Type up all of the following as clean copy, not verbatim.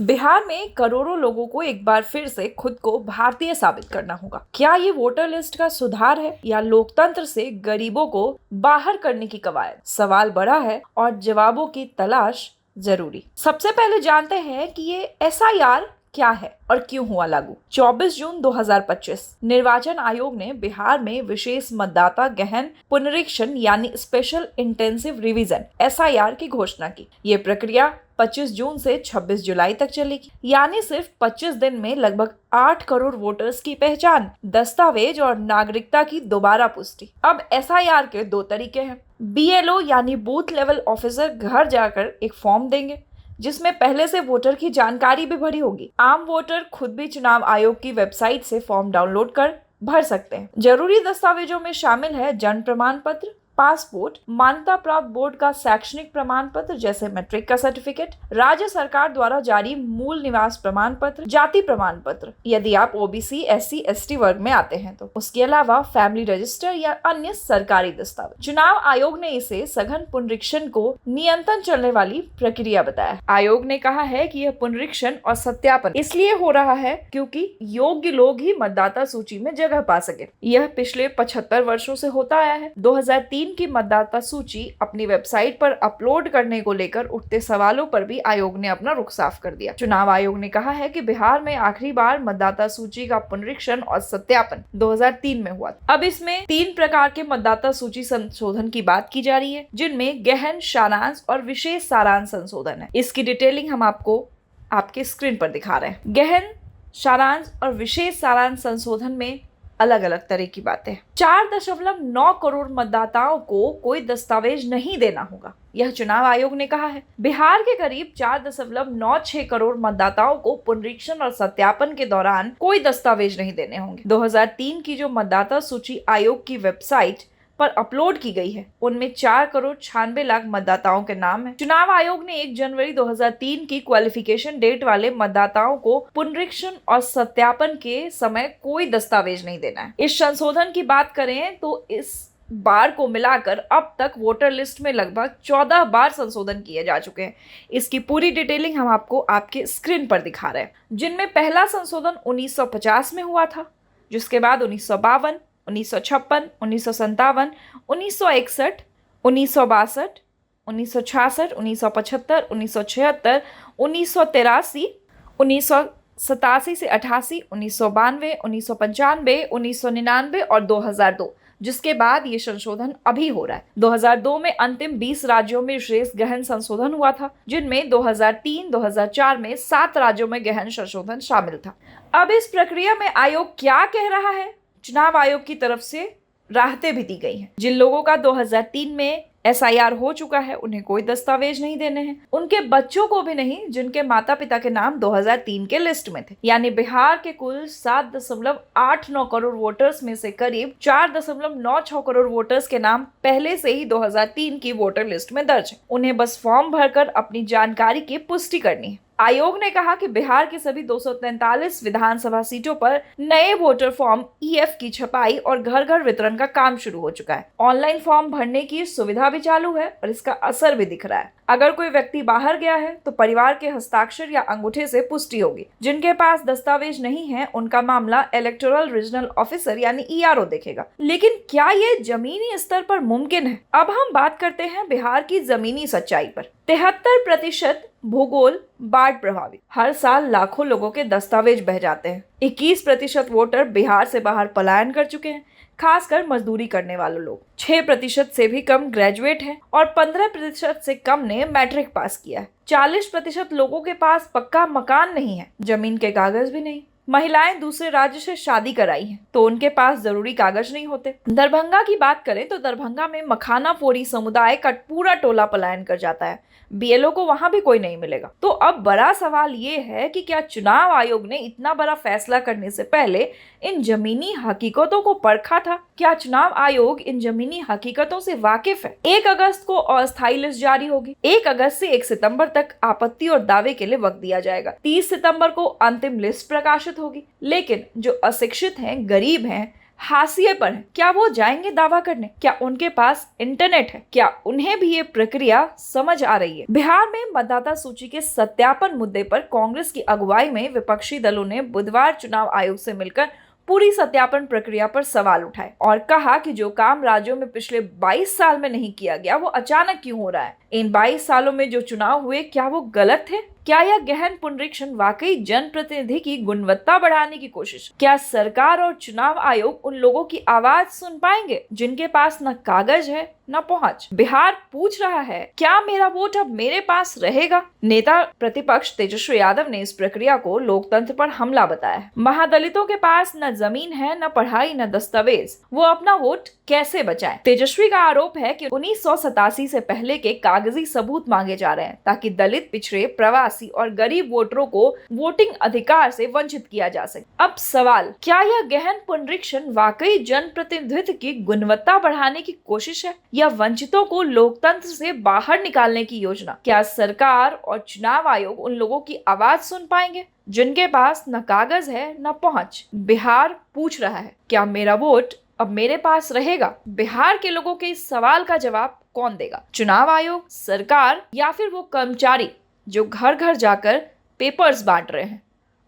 बिहार में करोड़ों लोगों को एक बार फिर से खुद को भारतीय साबित करना होगा। क्या ये वोटर लिस्ट का सुधार है या लोकतंत्र से गरीबों को बाहर करने की कवायद? सवाल बड़ा है और जवाबों की तलाश जरूरी। सबसे पहले जानते हैं कि ये एसआईआर क्या है और क्यों हुआ लागू। 24 जून 2025 निर्वाचन आयोग ने बिहार में विशेष मतदाता गहन पुनरीक्षण यानी स्पेशल इंटेंसिव रिवीजन एसआईआर की घोषणा की। ये प्रक्रिया 25 जून से 26 जुलाई तक चलेगी, यानी सिर्फ 25 दिन में लगभग 8 करोड़ वोटर्स की पहचान, दस्तावेज और नागरिकता की दोबारा पुष्टि। अब एसआईआर के दो तरीके हैं। बीएलओ यानी बूथ लेवल ऑफिसर घर जाकर एक फॉर्म देंगे जिसमें पहले से वोटर की जानकारी भी भरी होगी। आम वोटर खुद भी चुनाव आयोग की वेबसाइट से फॉर्म डाउनलोड कर भर सकते हैं। जरूरी दस्तावेजों में शामिल है जन्म प्रमाण पत्र, पासपोर्ट, मान्यता प्राप्त बोर्ड का शैक्षणिक प्रमाण पत्र जैसे मैट्रिक का सर्टिफिकेट, राज्य सरकार द्वारा जारी मूल निवास प्रमाण पत्र, जाति प्रमाण पत्र यदि आप ओबीसी, एससी, एसटी वर्ग में आते हैं तो। उसके अलावा फैमिली रजिस्टर या अन्य सरकारी दस्तावेज। चुनाव आयोग ने इसे सघन पुनरीक्षण को नियंत्रण चलने वाली प्रक्रिया बताया। आयोग ने कहा है कि यह पुनरीक्षण और सत्यापन इसलिए हो रहा है क्योंकि योग्य लोग ही मतदाता सूची में जगह पा सके। यह पिछले 75 वर्षों से होता आया है। 2003 की मतदाता सूची अपनी वेबसाइट पर अपलोड करने को लेकर उठते सवालों पर भी आयोग ने अपना रुख साफ कर दिया। चुनाव आयोग ने कहा है कि बिहार में आखिरी बार मतदाता सूची का पुनरीक्षण और सत्यापन 2003 में हुआ। अब इसमें 3 प्रकार के मतदाता सूची संशोधन की बात की जा रही है, जिनमें गहन, सारांश और विशेष सारांश संशोधन है। इसकी डिटेलिंग हम आपको आपके स्क्रीन पर दिखा रहे हैं। गहन, सारांश और विशेष सारांश संशोधन में अलग अलग तरह की बातें। 4.9 करोड़ मतदाताओं को कोई दस्तावेज नहीं देना होगा, यह चुनाव आयोग ने कहा है। बिहार के करीब 4.96 करोड़ मतदाताओं को पुनरीक्षण और सत्यापन के दौरान कोई दस्तावेज नहीं देने होंगे। 2003 की जो मतदाता सूची आयोग की वेबसाइट पर अपलोड की गई है उनमें 4 करोड़ 96 लाख मतदाताओं के नाम है। चुनाव आयोग ने 1 जनवरी 2003 की क्वालिफिकेशन डेट वाले मतदाताओं को पुनरीक्षण और सत्यापन के समय कोई दस्तावेज नहीं देना है। इस संशोधन की बात करें तो इस बार को मिलाकर अब तक वोटर लिस्ट में लगभग 14 बार संशोधन किए जा चुके हैं। इसकी पूरी डिटेलिंग हम आपको आपके स्क्रीन पर दिखा रहे हैं, जिनमें पहला संशोधन 1950 में हुआ था, जिसके बाद 1952, 1956, 1957, 1961, 1962, 1966, 1975, 1976, 1983, 1987 से 88, 1992, 1995, 1999 और 2002, जिसके बाद ये संशोधन अभी हो रहा है। 2002 में अंतिम 20 राज्यों में विशेष गहन संशोधन हुआ था, जिनमें 2003, 2004 में 7 राज्यों में गहन संशोधन शामिल था। अब इस प्रक्रिया में आयोग क्या कह रहा है? चुनाव आयोग की तरफ से राहतें भी दी गई हैं। जिन लोगों का 2003 में एसआईआर हो चुका है उन्हें कोई दस्तावेज नहीं देने हैं, उनके बच्चों को भी नहीं जिनके माता पिता के नाम 2003 के लिस्ट में थे। यानी बिहार के कुल 7.89 करोड़ वोटर्स में से करीब 4.96 करोड़ वोटर्स के नाम पहले से ही 2003 की वोटर लिस्ट में दर्ज है। उन्हें बस फॉर्म भरकर अपनी जानकारी की पुष्टि करनी है। आयोग ने कहा कि बिहार की सभी 243 विधानसभा सीटों पर नए वोटर फॉर्म ईएफ की छपाई और घर घर वितरण का काम शुरू हो चुका है। ऑनलाइन फॉर्म भरने की सुविधा भी चालू है और इसका असर भी दिख रहा है। अगर कोई व्यक्ति बाहर गया है तो परिवार के हस्ताक्षर या अंगूठे से पुष्टि होगी। जिनके पास दस्तावेज नहीं है उनका मामला इलेक्टोरल रीजनल ऑफिसर यानी ईआरओ देखेगा। लेकिन क्या ये जमीनी स्तर पर मुमकिन है? अब हम बात करते हैं बिहार की जमीनी सच्चाई पर। 73% भूगोल बाढ़ प्रभावित। हर साल लाखों लोगों के दस्तावेज बह जाते हैं। 21% वोटर बिहार से बाहर पलायन कर चुके हैं, खासकर मजदूरी करने वाले लोग। 6% से भी कम ग्रेजुएट हैं और 15% से कम ने मैट्रिक पास किया है। 40% लोगों के पास पक्का मकान नहीं है, जमीन के कागज भी नहीं। महिलाएं दूसरे राज्य से शादी कराई हैं तो उनके पास जरूरी कागज नहीं होते। दरभंगा की बात करें तो दरभंगा में मखाना फोरी समुदाय का पूरा टोला पलायन कर जाता है। बीएलओ को वहां भी कोई नहीं मिलेगा। तो अब बड़ा सवाल ये है कि क्या चुनाव आयोग ने इतना बड़ा फैसला करने से पहले इन जमीनी हकीकतों को परखा था? क्या चुनाव आयोग इन जमीनी हकीकतों से वाकिफ है? 1 अगस्त को अस्थायी लिस्ट जारी होगी। 1 अगस्त से 1 सितंबर तक आपत्ति और दावे के लिए वक्त दिया जाएगा। 30 सितंबर को अंतिम लिस्ट प्रकाशित होगी। लेकिन जो अशिक्षित हैं, गरीब हैं, हाशिए पर हैं, क्या वो जाएंगे दावा करने? क्या उनके पास इंटरनेट है? क्या उन्हें भी ये प्रक्रिया समझ आ रही है? बिहार में मतदाता सूची के सत्यापन मुद्दे पर कांग्रेस की अगुवाई में विपक्षी दलों ने बुधवार चुनाव आयोग से मिलकर पूरी सत्यापन प्रक्रिया पर सवाल उठाए और कहा कि जो काम राज्यों में पिछले 22 साल में नहीं किया गया वो अचानक क्यों हो रहा है। इन 22 सालों में जो चुनाव हुए क्या वो गलत थे? क्या यह गहन पुनरीक्षण वाकई जनप्रतिनिधि की गुणवत्ता बढ़ाने की कोशिश? क्या सरकार और चुनाव आयोग उन लोगों की आवाज सुन पाएंगे जिनके पास न कागज है न पहुंच? बिहार पूछ रहा है, क्या मेरा वोट अब मेरे पास रहेगा? नेता प्रतिपक्ष तेजस्वी यादव ने इस प्रक्रिया को लोकतंत्र पर हमला बताया। महादलितों के पास न जमीन है, न पढ़ाई, न दस्तावेज, वो अपना वोट कैसे बचाएं? तेजस्वी का आरोप है कि 1987 से पहले के कागजी सबूत मांगे जा रहे हैं ताकि दलित, पिछड़े, प्रवासी और गरीब वोटरों को वोटिंग अधिकार से वंचित किया जा सके। अब सवाल, क्या यह गहन पुनरीक्षण वाकई जनप्रतिनिधित्व की गुणवत्ता बढ़ाने की कोशिश है या वंचितों को लोकतंत्र से बाहर निकालने की योजना? क्या सरकार और चुनाव आयोग उन लोगों की आवाज सुन पाएंगे जिनके पास न कागज है न पहुंच? बिहार पूछ रहा है, क्या मेरा वोट अब मेरे पास रहेगा? बिहार के लोगों के इस सवाल का जवाब कौन देगा? चुनाव आयोग, सरकार या फिर वो कर्मचारी जो घर घर जाकर पेपर्स बांट रहे हैं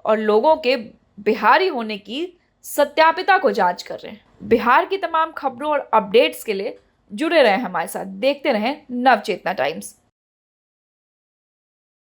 और लोगों के बिहारी होने की सत्यापिता को जांच कर रहे हैं? बिहार की तमाम खबरों और अपडेट्स के लिए जुड़े रहें हमारे साथ, देखते रहें नवचेतना टाइम्स।